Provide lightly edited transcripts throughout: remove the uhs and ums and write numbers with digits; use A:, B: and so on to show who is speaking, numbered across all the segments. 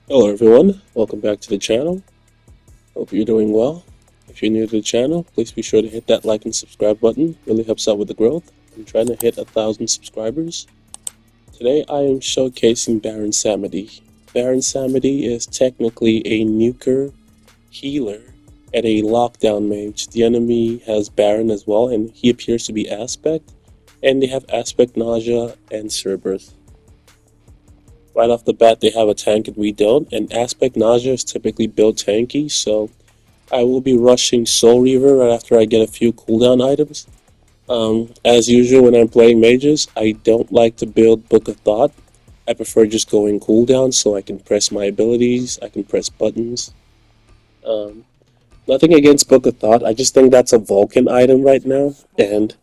A: Hello everyone, welcome back to the channel. Hope you're doing well. If you're new to the channel, please be sure to hit that like and subscribe button. Really helps out with the growth. I'm trying to hit 1,000 subscribers. Today I am showcasing Baron Samedi. Baron Samedi is technically a nuker healer and a lockdown mage. The enemy has Baron as well, and he appears to be Aspect, and they have Aspect Nausea and Cerebirth. Right off the bat, they have a tank and we don't, and Aspect Nausea is typically built tanky, so I will be rushing Soul Reaver right after I get a few cooldown items. As usual when I'm playing mages, I don't like to build Book of Thot. I prefer just going cooldown so I can press my abilities, I can press buttons. Nothing against Book of Thot, I just think that's a Vulcan item right now, and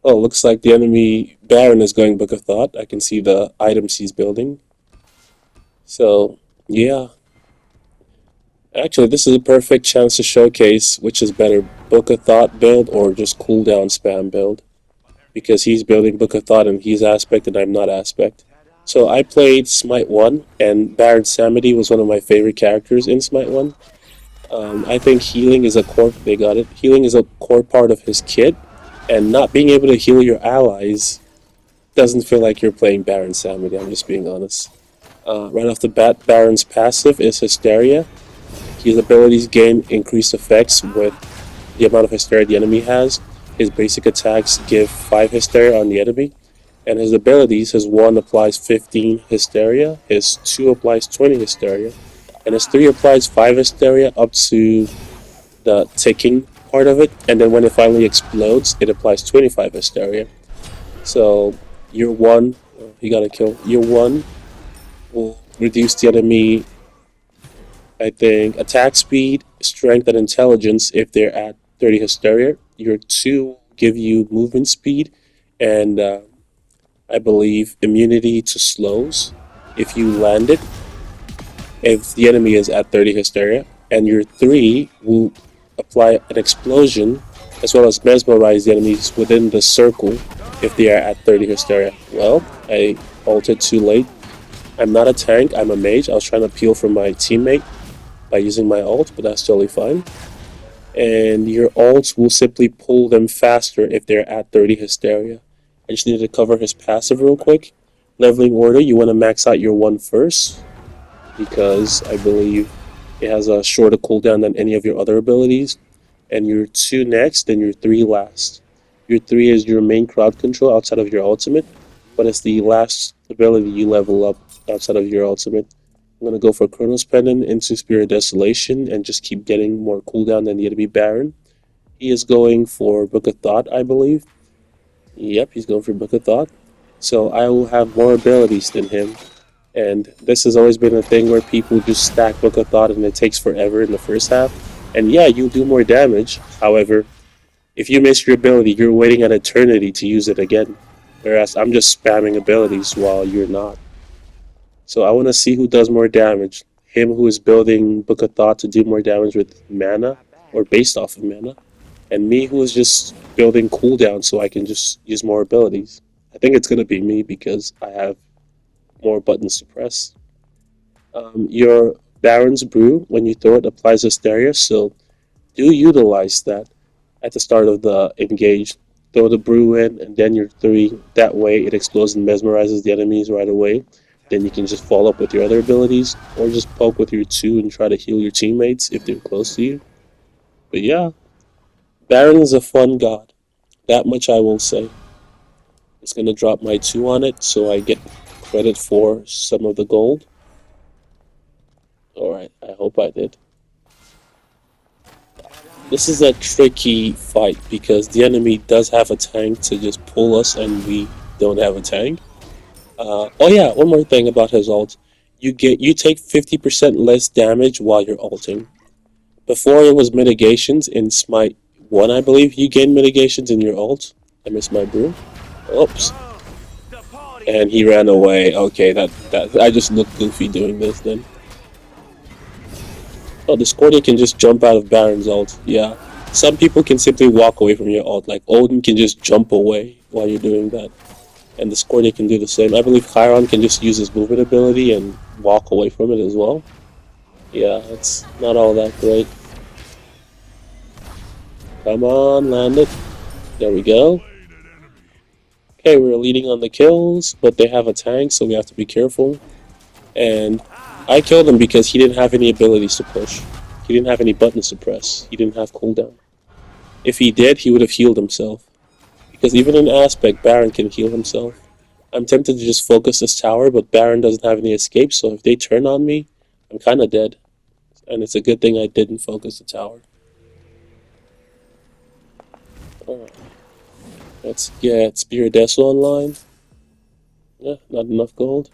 A: oh, looks like the enemy Baron is going Book of Thot. I can see the items he's building. So, yeah. Actually, this is a perfect chance to showcase which is better, Book of Thot build or just cooldown spam build. Because he's building Book of Thot and he's Aspect and I'm not Aspect. So I played Smite 1 and Baron Samedi was one of my favorite characters in Smite 1. I think healing is a core, they got it, healing is a core part of his kit. And not being able to heal your allies doesn't feel like you're playing Baron Samedi, I'm just being honest. Right off the bat, Baron's passive is Hysteria. His abilities gain increased effects with the amount of Hysteria the enemy has. His basic attacks give 5 Hysteria on the enemy. And his abilities, his 1 applies 15 Hysteria, his 2 applies 20 Hysteria, and his 3 applies 5 Hysteria up to the ticking part of it. And then when it finally explodes, it applies 25 Hysteria. So, year 1, he got a kill. Year 1 will reduce the enemy, I think, attack speed, strength, and intelligence if they're at 30 Hysteria. Your 2 will give you movement speed and I believe immunity to slows if you land it, if the enemy is at 30 Hysteria. And your 3 will apply an explosion as well as mesmerize the enemies within the circle if they are at 30 Hysteria. Well, I ulted too late. I'm not a tank, I'm a mage. I was trying to peel from my teammate by using my ult, but that's totally fine. And your ults will simply pull them faster if they're at 30 Hysteria. I just needed to cover his passive real quick. Leveling order, you want to max out your 1 first, because I believe it has a shorter cooldown than any of your other abilities. And your 2 next, then your 3 last. Your 3 is your main crowd control outside of your ultimate, but it's the last ability you level up outside of your ultimate. I'm going to go for Chronos Pendant into Spirit Desolation and just keep getting more cooldown than the enemy Baron. He is going for Book of Thot, I believe. Yep, he's going for Book of Thot. So I will have more abilities than him. And this has always been a thing where people just stack Book of Thot and it takes forever in the first half. And yeah, you'll do more damage. However, if you miss your ability, you're waiting an eternity to use it again. Whereas I'm just spamming abilities while you're not. So I want to see who does more damage. Him who is building Book of Thot to do more damage with mana, or based off of mana. And me who is just building cooldown so I can just use more abilities. I think it's going to be me because I have more buttons to press. Your Baron's Brew, when you throw it, applies Hysteria, so do utilize that at the start of the engage. Throw the brew in, and then your 3. That way it explodes and mesmerizes the enemies right away. Then you can just follow up with your other abilities, or just poke with your 2 and try to heal your teammates if they're close to you. But yeah, Baron is a fun god. That much I will say. It's going to drop my 2 on it, so I get credit for some of the gold. Alright, I hope I did. This is a tricky fight because the enemy does have a tank to just pull us and we don't have a tank. Oh yeah, one more thing about his ult. You take 50% less damage while you're ulting. Before it was mitigations in Smite 1, I believe, you gain mitigations in your ult. I missed my brew. Oops. And he ran away. Okay, that I just looked goofy doing this then. Oh, the Scordia can just jump out of Baron's ult. Yeah. Some people can simply walk away from your ult. Like Odin can just jump away while you're doing that. and the Scordia can do the same. I believe Chiron can just use his movement ability and walk away from it as well. Yeah, it's not all that great. Come on, land it. There we go. Okay, we're leading on the kills, but they have a tank, so we have to be careful. And I killed him because he didn't have any abilities to push. He didn't have any buttons to press. He didn't have cooldown. If he did, he would have healed himself. Because even in Aspect, Baron can heal himself. I'm tempted to just focus this tower, but Baron doesn't have any escape, so if they turn on me, I'm kind of dead. And it's a good thing I didn't focus the tower. Alright. Let's get Spear Deso online. Yeah, not enough gold.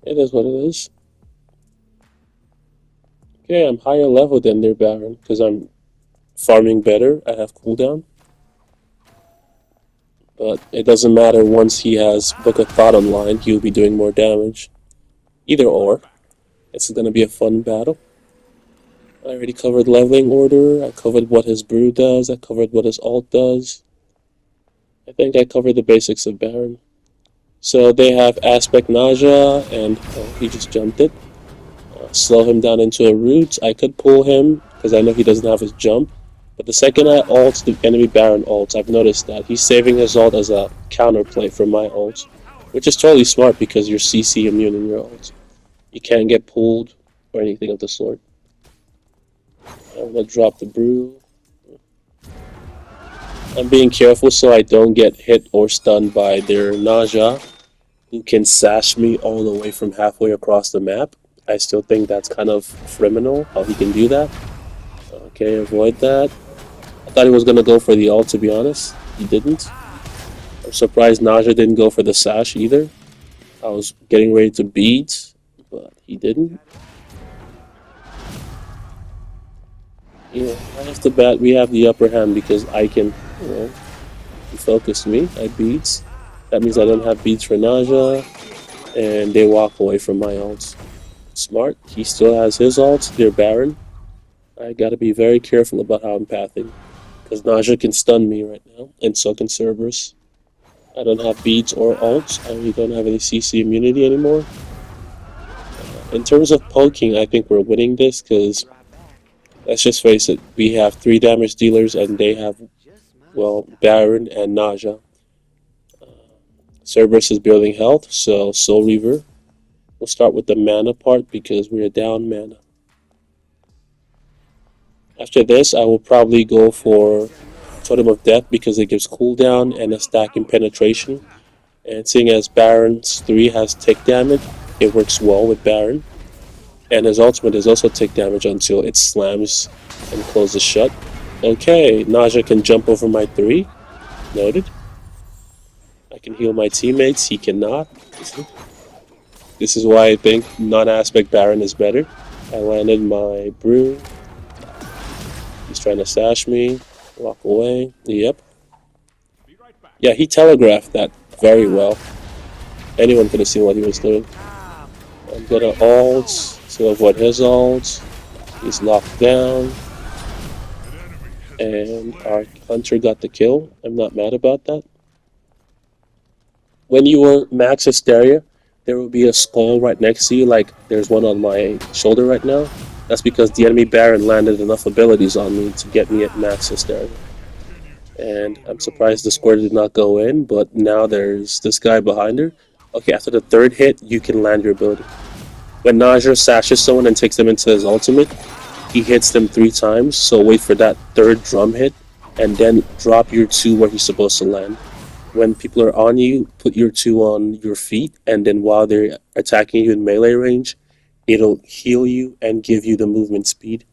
A: It is what it is. Okay, I'm higher level than their Baron, because I'm farming better. I have cooldown. But it doesn't matter, once he has Book of Thot online, he'll be doing more damage. Either or. It's gonna be a fun battle. I already covered leveling order, I covered what his brew does, I covered what his ult does. I think I covered the basics of Baron. So they have Aspect Nausea, and he just jumped it. Slow him down into a root. I could pull him, because I know he doesn't have his jump. But the second I ult, the enemy Baron ults. I've noticed that. He's saving his ult as a counterplay for my ult. Which is totally smart, because you're CC immune in your ult. You can't get pulled, or anything of the sort. I'm gonna drop the brew. I'm being careful so I don't get hit or stunned by their Nausea, who can sash me all the way from halfway across the map. I still think that's kind of criminal, how he can do that. Okay, avoid that. I thought he was gonna go for the ult, to be honest. He didn't. I'm surprised Nausea didn't go for the sash either. I was getting ready to beat, but he didn't. Yeah, right off the bat, we have the upper hand because I can, he focused me. I beats. That means I don't have beats for Nausea, and they walk away from my ults. Smart. He still has his ult. They're Baron. I gotta be very careful about how I'm pathing, because Nausea can stun me right now, and so can Cerberus. I don't have beats or ults. I really don't have any CC immunity anymore. In terms of poking, I think we're winning this, because let's just face it, we have 3 damage dealers and they have, well, Baron and Nausea. Cerberus is building health, so Soul Reaver. We'll start with the mana part because we're down mana. After this, I will probably go for Totem of Death because it gives cooldown and a stack in penetration. And seeing as Baron's 3 has tick damage, it works well with Baron. And his ultimate is also tick damage until it slams and closes shut. Okay, Nausea can jump over my 3. Noted. I can heal my teammates, he cannot. This is why I think non-aspect Baron is better. I landed my brew. He's trying to sash me. Walk away. Yep. Yeah, he telegraphed that very well. Anyone could have seen what he was doing. I'm gonna ult to avoid his ult. He's locked down. And our hunter got the kill. I'm not mad about that. When you were max hysteria, there will be a skull right next to you, like there's one on my shoulder right now. That's because the enemy Baron landed enough abilities on me to get me at max hysteria. And I'm surprised the score did not go in, but now there's this guy behind her. Okay, after the 3rd hit, you can land your ability. When Nausea sashes someone and takes them into his ultimate, he hits them 3 times, so wait for that 3rd drum hit, and then drop your 2 where he's supposed to land. When people are on you, put your 2 on your feet, and then while they're attacking you in melee range, it'll heal you and give you the movement speed.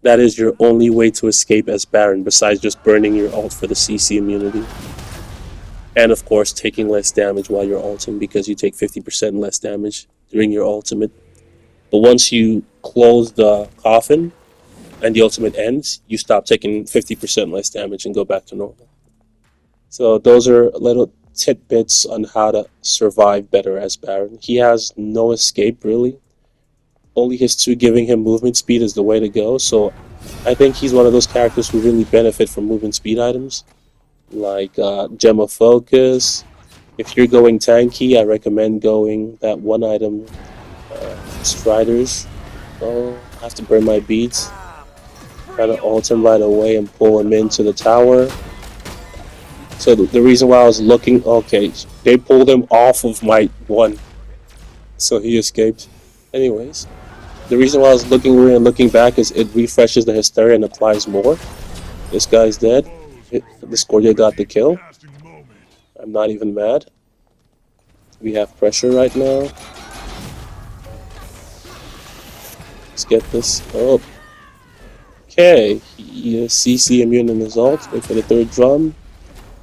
A: That is your only way to escape as Baron, besides just burning your ult for the CC immunity. And of course, taking less damage while you're ulting, because you take 50% less damage during your ultimate. But once you close the coffin and the ultimate ends, you stop taking 50% less damage and go back to normal. So those are little tidbits on how to survive better as Baron. He has no escape, really. Only his 2 giving him movement speed is the way to go. So I think he's one of those characters who really benefit from movement speed items, like Gem of Focus. if you're going tanky, I recommend going that one item, Striders. Oh, I have to burn my beads. Try to ult him right away and pull him into the tower. So the reason why I was looking, okay, they pulled him off of my one, so he escaped. Anyways, the reason why I was looking away and looking back is it refreshes the Hysteria and applies more. This guy's dead. Discordia got the kill. I'm not even mad. We have pressure right now. Let's get this. Oh. Okay. He is CC immune in his ult. Wait for the third drum.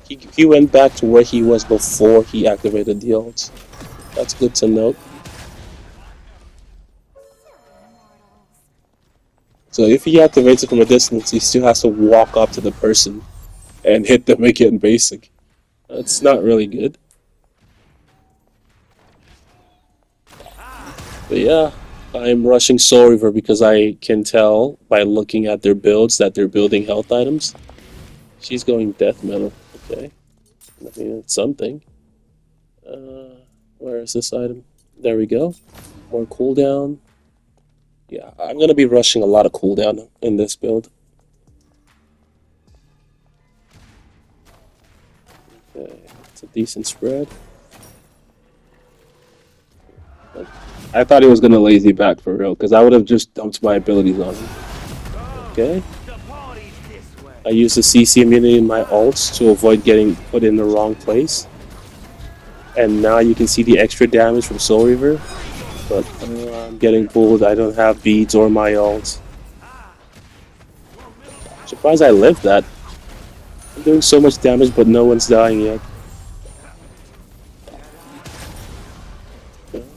A: He went back to where he was before he activated the ult. That's good to note. So if he activates it from a distance, he still has to walk up to the person and hit them again, basic. That's not really good. But yeah, I'm rushing Soul Reaver because I can tell by looking at their builds that they're building health items. She's going death metal. Okay. I mean, it's something. Where is this item? There we go. More cooldown. Yeah, I'm going to be rushing a lot of cooldown in this build. Okay, it's a decent spread. I thought he was going to lazy back for real, because I would have just dumped my abilities on him. Okay. I use the CC immunity in my ults to avoid getting put in the wrong place. And now you can see the extra damage from Soul Reaver. But I'm getting pulled. I don't have beads or my ults. Surprised I lived that. I'm doing so much damage, but no one's dying yet.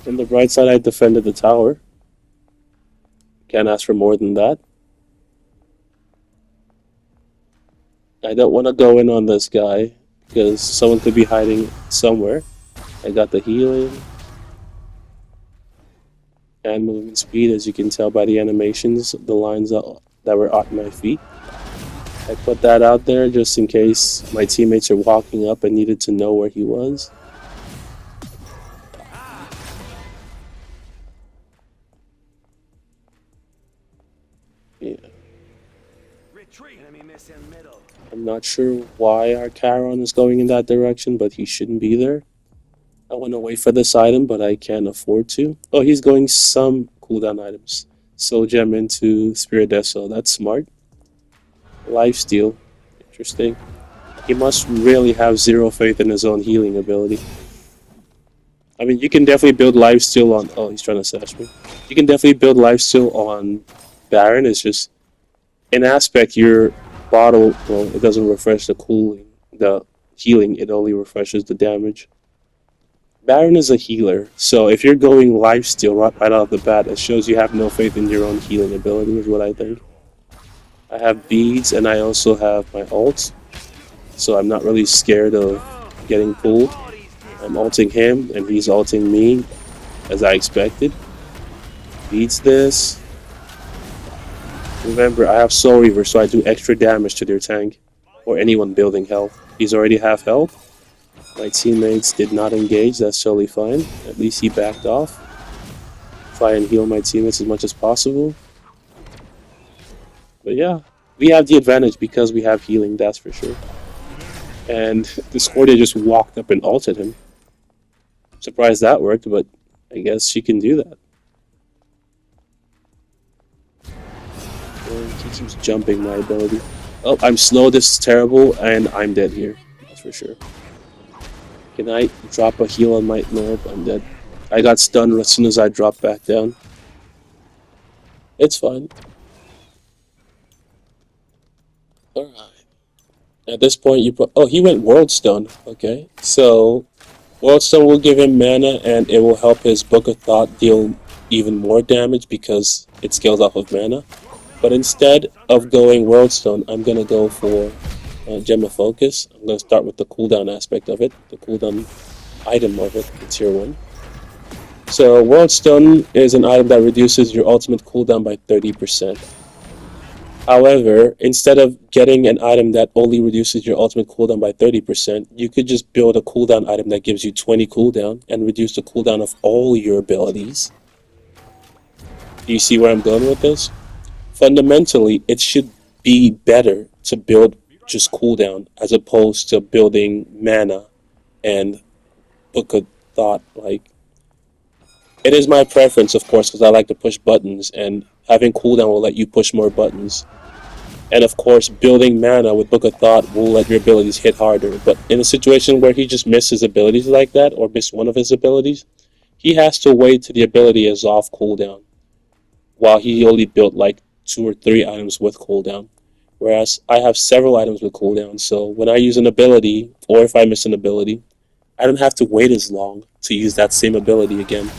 A: On the bright side, I defended the tower. Can't ask for more than that. I don't want to go in on this guy, because someone could be hiding somewhere. I got the healing. And movement speed, as you can tell by the animations, the lines that were at my feet. I put that out there just in case my teammates are walking up and needed to know where he was. Yeah. I'm not sure why our Charon is going in that direction, but he shouldn't be there. I want to wait for this item, but I can't afford to. Oh, he's going some cooldown items. Soul Gem into Spirit Deso. That's smart. Lifesteal. Interesting. He must really have zero faith in his own healing ability. I mean, you can definitely build lifesteal on... Oh, he's trying to sash me. You can definitely build lifesteal on Baron. It's just... In aspect, your bottle... Well, it doesn't refresh the healing. It only refreshes the damage. Baron is a healer, so if you're going lifesteal right out of the bat, it shows you have no faith in your own healing ability, is what I think. I have beads, and I also have my ult, so I'm not really scared of getting pulled. I'm ulting him, and he's ulting me, as I expected. Beats this. Remember, I have Soul Reaver, so I do extra damage to their tank, or anyone building health. He's already half health. My teammates did not engage, that's totally fine. At least he backed off. Try and heal my teammates as much as possible. But yeah, we have the advantage because we have healing, that's for sure. And Discordia just walked up and ulted him. Surprised that worked, but I guess she can do that. And he keeps jumping my ability. Oh, I'm slow, this is terrible, and I'm dead here. That's for sure. Can I drop a heal on my... Nope, I'm dead. I got stunned as soon as I dropped back down. It's fine. Alright. At this point, you put... Oh, he went World Stone. Okay. So, World Stone will give him mana, and it will help his Book of Thot deal even more damage because it scales off of mana. But instead of going World Stone, I'm going to go for... Gem of Focus. I'm going to start with the cooldown aspect of it, the cooldown item of it, the tier 1. So World Stone is an item that reduces your ultimate cooldown by 30%. However, instead of getting an item that only reduces your ultimate cooldown by 30%, you could just build a cooldown item that gives you 20 cooldown and reduce the cooldown of all your abilities. Do you see where I'm going with this? Fundamentally, it should be better to build just cooldown as opposed to building mana and Book of Thot. Like, it is my preference, of course, because I like to push buttons, and having cooldown will let you push more buttons. And of course, building mana with Book of Thot will let your abilities hit harder. But in a situation where he just missed his abilities like that, or missed one of his abilities, he has to wait till the ability is off cooldown, while he only built like 2 or 3 items with cooldown. Whereas I have several items with cooldown, so when I use an ability, or if I miss an ability, I don't have to wait as long to use that same ability again.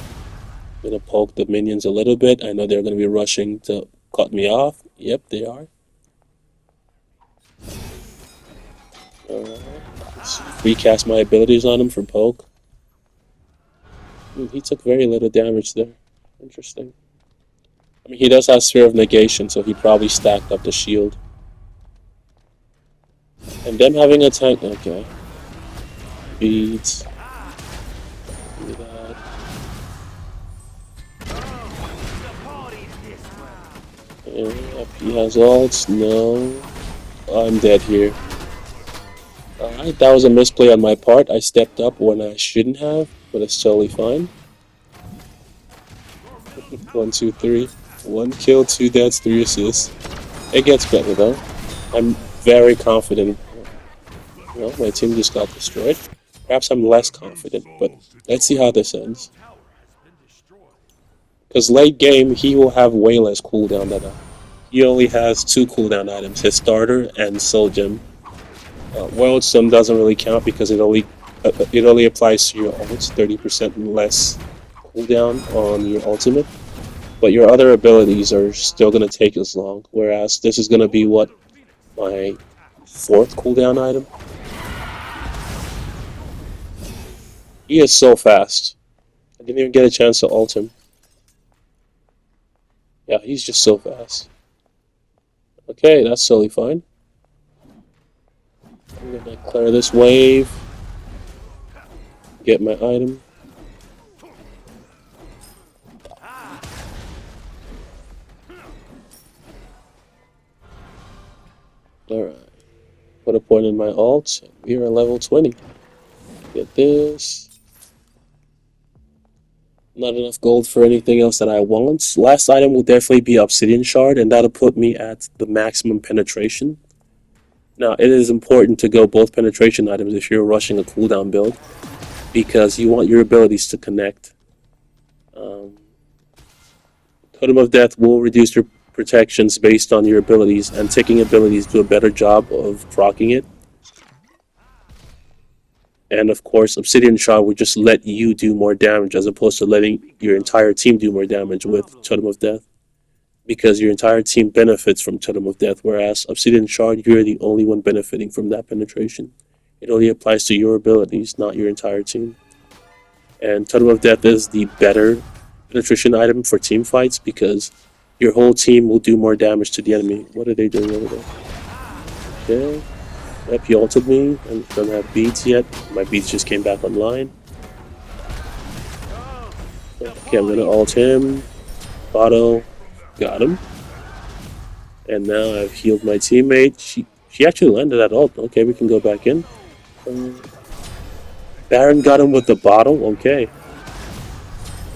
A: I'm gonna poke the minions a little bit. I know they're gonna be rushing to cut me off. Yep, they are. Alright, let's recast my abilities on him for poke. He took very little damage there. Interesting. I mean, he does have Sphere of Negation, so he probably stacked up the shield. And them having a tank, okay. Beads. Do that. Yep, he has ults. No. I'm dead here. Alright, that was a misplay on my part. I stepped up when I shouldn't have, but it's totally fine. 1, 2, 3. 1 kill, 2 deaths, 3 assists. It gets better though. I'm very confident. Well, my team just got destroyed. Perhaps I'm less confident, but let's see how this ends. Because late game, he will have way less cooldown than I. He only has 2 cooldown items, his starter and Soul Gem. World Sim doesn't really count because it only applies to your ults, 30% less cooldown on your ultimate. But your other abilities are still going to take as long, whereas this is going to be what, my 4th cooldown item? He is so fast. I didn't even get a chance to ult him. Yeah, he's just so fast. Okay, that's totally fine. I'm gonna clear this wave. Get my item. Alright. Put a point in my ult. We are at level 20. Get this. Not enough gold for anything else that I want. Last item will definitely be Obsidian Shard, and that'll put me at the maximum penetration. Now, it is important to go both penetration items if you're rushing a cooldown build, because you want your abilities to connect. Totem of Death will reduce your protections based on your abilities, and taking abilities do a better job of proccing it. And of course, Obsidian Shard would just let you do more damage as opposed to letting your entire team do more damage with Totem of Death. Because your entire team benefits from Totem of Death, whereas Obsidian Shard, you're the only one benefiting from that penetration. It only applies to your abilities, not your entire team. And Totem of Death is the better penetration item for team fights because your whole team will do more damage to the enemy. What are they doing over there? Okay. Yep, he ulted me. I don't have beads yet. My beads just came back online. Okay, I'm gonna ult him. Auto. Got him. And now I've healed my teammate. She actually landed that ult. Okay, we can go back in. Baron got him with the bottle. Okay.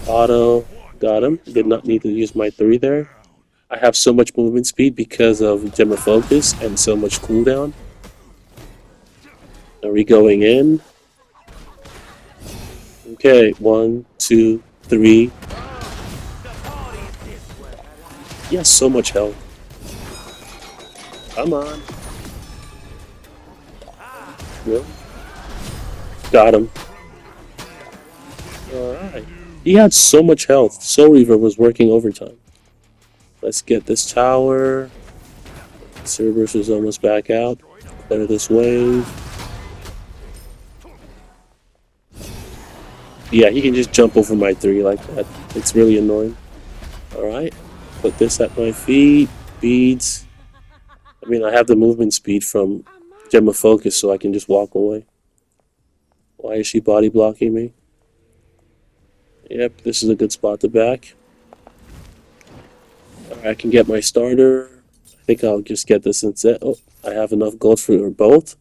A: Auto. Got him. Did not need to use my 3 there. I have so much movement speed because of Gem of Focus and so much cooldown. Are we going in? Okay, 1, 2, 3. He has so much health. Come on. Yep. Got him. Alright. He had so much health. Soul Reaver was working overtime. Let's get this tower. Cerberus is almost back out. Clear this wave. Yeah, he can just jump over my 3 like that. It's really annoying. Alright. Put this at my feet. Beads. I mean, I have the movement speed from Gem of Focus, so I can just walk away. Why is she body blocking me? Yep, this is a good spot to back. Alright, I can get my starter. I think I'll just get this instead. Oh, I have enough gold for both.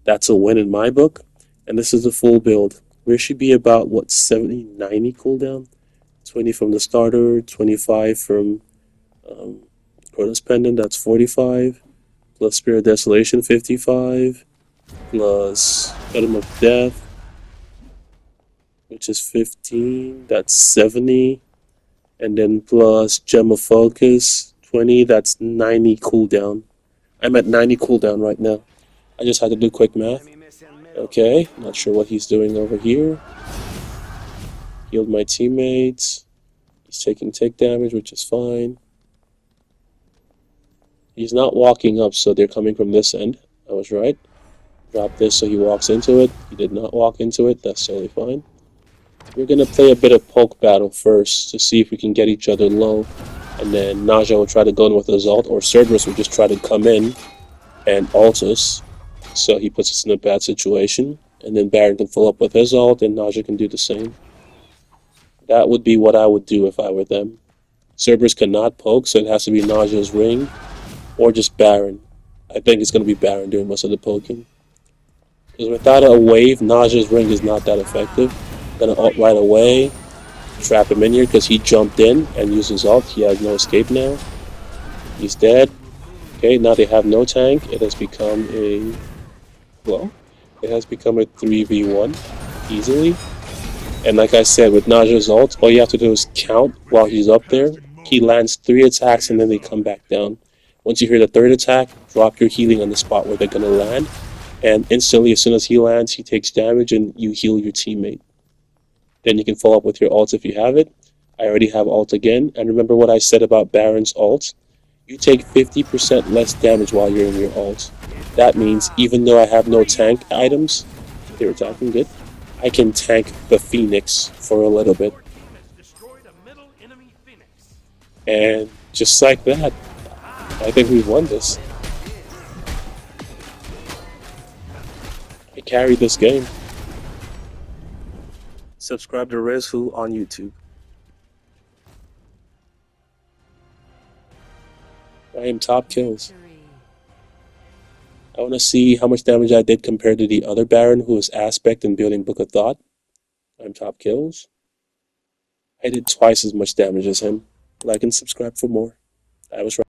A: That's a win in my book. And this is the full build. We should be about, what, 70, 90 cooldown? 20 from the starter, 25 from Chronos Pendant, that's 45. Plus Spirit Desolation, 55. Plus Totem of Death, which is 15. That's 70. And then plus Gem of Focus, 20. That's 90 cooldown. I'm at 90 cooldown right now. I just had to do quick math. Okay, not sure what he's doing over here. Healed my teammates. He's taking tick damage, which is fine. He's not walking up, so they're coming from this end. I was right. Drop this so he walks into it. He did not walk into it. That's totally fine. We're going to play a bit of poke battle first to see if we can get each other low. And then Naja will try to go in with his ult, or Cerberus will just try to come in and ult us. So he puts us in a bad situation. And then Baron can follow up with his ult, and Naja can do the same. That would be what I would do if I were them. Cerberus cannot poke, so it has to be Naja's ring, or just Baron. I think it's going to be Baron doing most of the poking. Because without a wave, Naja's ring is not that effective. Gonna ult right away, trap him in here because he jumped in and used his ult. He has no escape now. He's dead. Okay, now they have no tank. It has become a, well, it has become a 3v1 easily. And like I said, with Naja's ult, all you have to do is count while he's up there. He lands 3 attacks and then they come back down. Once you hear the 3rd attack, drop your healing on the spot where they're gonna land. And instantly, as soon as he lands, he takes damage and you heal your teammate. Then you can follow up with your ult if you have it. I already have ult again. And remember what I said about Baron's ult? You take 50% less damage while you're in your ult. That means even though I have no tank items, they're attacking good, I can tank the Phoenix for a little bit. And just like that, I think we've won this. I carried this game. Subscribe to Rizzwho on YouTube. I am top kills. I want to see how much damage I did compared to the other Baron who was Aspect and building Book of Thot. I'm top kills. I did twice as much damage as him. Like and subscribe for more. I was right.